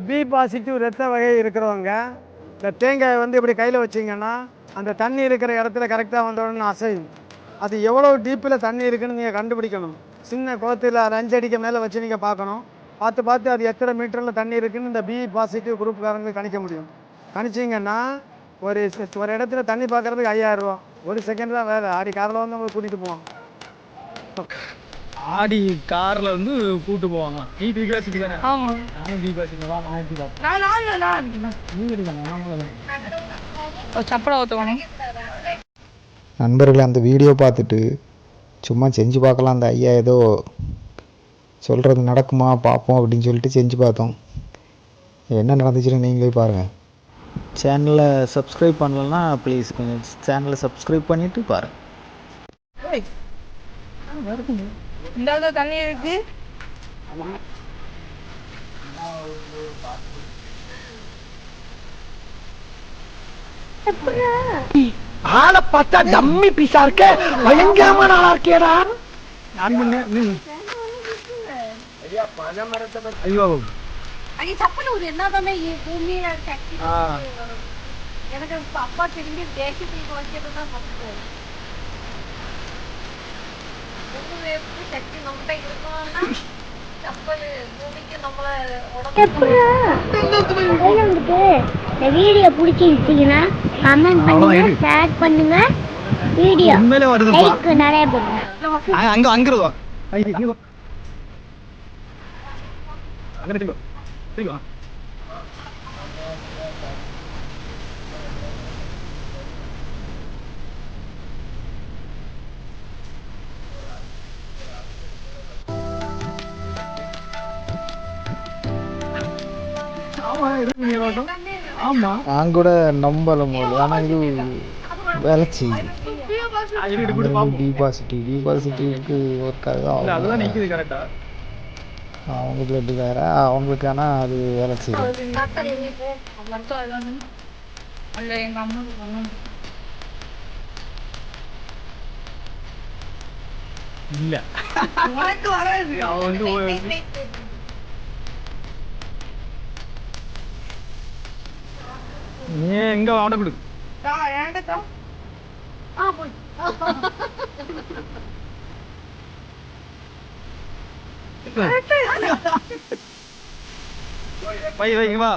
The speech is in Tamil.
பி பாசிட்டிவ் ரத்த வகை இருக்கிறவங்க இந்த தேங்காயை வந்து இப்படி கையில் வச்சிங்கன்னா அந்த தண்ணி இருக்கிற இடத்துல கரெக்டாக வந்தோடனே அசையும். அது எவ்வளோ டீப்பில் தண்ணி இருக்குதுன்னு நீங்கள் கண்டுபிடிக்கணும். சின்ன குளத்தில் 5 அடிக்கு மேலே வச்சு நீங்கள் பார்க்கணும். பார்த்து அது எத்தனை மீட்டரில் தண்ணி இருக்குதுன்னு இந்த பி பாசிட்டிவ் குரூப்புக்காரங்க கணிக்க முடியும். கணிச்சிங்கன்னா ஒரு இடத்துல தண்ணி பார்க்குறதுக்கு 5000 ரூபா. 1 செகண்ட் தான் வேலை. ஆடி காரில் வந்து உங்களுக்கு கூட்டிகிட்டு போவோம். ஆடி கார்ல வந்து கூட்டு போவாங்க. நீ பி பாசிட்டி தானே? ஆமா. நானும் பி பாசிட்டி தான். நான் எப்படி தான்? நீ எடுக்கணும். சப்பரா ஊத்துவானே. நண்பர்களே, அந்த வீடியோ பார்த்துட்டு சும்மா செஞ்சு பார்க்கலாம். அந்த ஐயா ஏதோ சொல்கிறது நடக்குமா பார்ப்போம் அப்படின்னு சொல்லிட்டு செஞ்சு பார்த்தோம். என்ன நடந்துச்சுன்னு நீங்களே பாருங்கள். சேனலை சப்ஸ்கிரைப் பண்ணலன்னா ப்ளீஸ் கொஞ்சம் சேனலை சப்ஸ்கிரைப் பண்ணிவிட்டு பாருங்கள். இந்த தண்ணி இருக்கு. ஆளை பார்த்தா டம்மி பீஸா இருக்க, பயங்கரமான ஆளா இருக்கேடா. ஐயோ என்னதானே பூமியில சக்தி எனக்கு அப்பா திரும்பி தேசத்துக்கு வச்சதுதான் சக்தி நம்மகிட்ட இருக்கோம்னா கப்பல் பூமிக்கு நம்மள வீடியோ பிடிச்சிருந்தீங்கன்னா கமெண்ட் பண்ணுங்க, ஷேர் பண்ணுங்க. வீடியோ லைக் நிறைய பண்ணுங்க. அங்க அங்கிருவா. அங்க தெரியும். தெரியும். நான் கூட நம்பலும் போது, ஆனால் இது வேலை செய்யுது. டிபாசிட்டிவ்க்கு ஒர்க் ஆகுது. அதுதான் நிக்குது கரெக்டா. அவங்க பிளட் வேற, அவங்களுக்கு ஆனால் அது வேலை செய்யுது. இல்ல அவன் வந்து நீ எங்க அவட கொடு. வை வை வா.